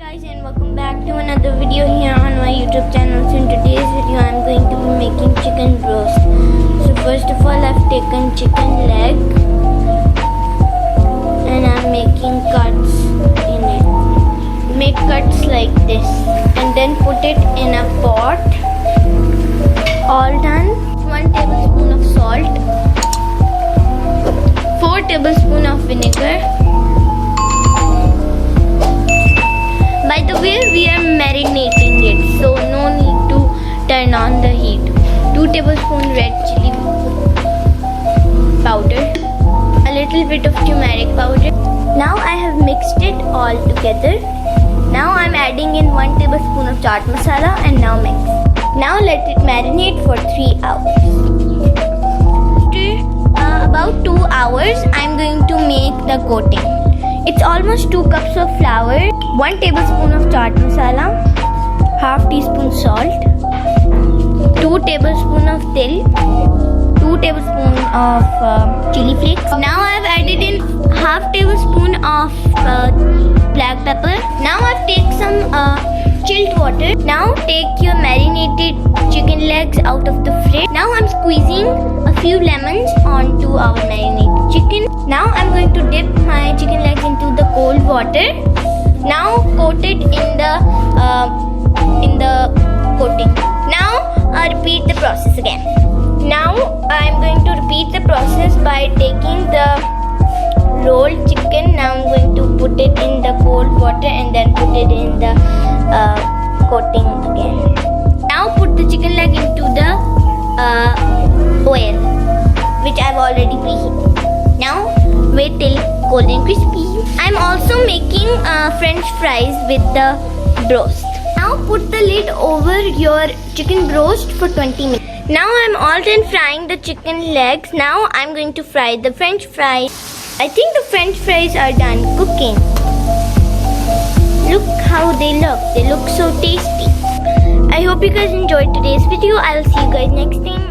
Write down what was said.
guys, and welcome back to another video here on my YouTube channel. So in today's video I'm going to be making chicken broast. So first of all, I've taken chicken leg and I'm making cuts in it. Make cuts like this and then put it in a pot. All done. 1 tablespoon of salt, 4 tablespoons of vinegar. By the way, we are marinating it, so no need to turn on the heat. 2 tablespoons red chili powder, a little bit of turmeric powder. Now I have mixed it all together. Now I'm adding in 1 tablespoon of chaat masala and now mix. Now let it marinate for 3 hours. After about 2 hours, I'm going to make the coating. It's almost 2 cups of flour, 1 tablespoon of chaat masala, half teaspoon salt, 2 tablespoons of til, 2 tablespoons of chili flakes. Now I've added in half tablespoon of black pepper. Now I've taken some chilled water. Now take your marinated chicken legs out of the fridge. Now I'm squeezing a few lemons onto our marinated chicken. Now I'm going to dip my chicken legs into the cold water. Now coat it in the coating. Now repeat the process again. Now I'm going to repeat the process by taking the rolled chicken. Now I'm going to put it in the cold water and then put it in the coating again. Now put the chicken leg into the oil, which I've already preheated. Now wait till golden crispy. I'm also making French fries with the broast. Now put the lid over your chicken broast for 20 minutes. Now I'm all done frying the chicken legs. Now I'm going to fry the French fries. I think the French fries are done cooking. Look how they look. They look so tasty. I hope you guys enjoyed today's video. I will see you guys next time.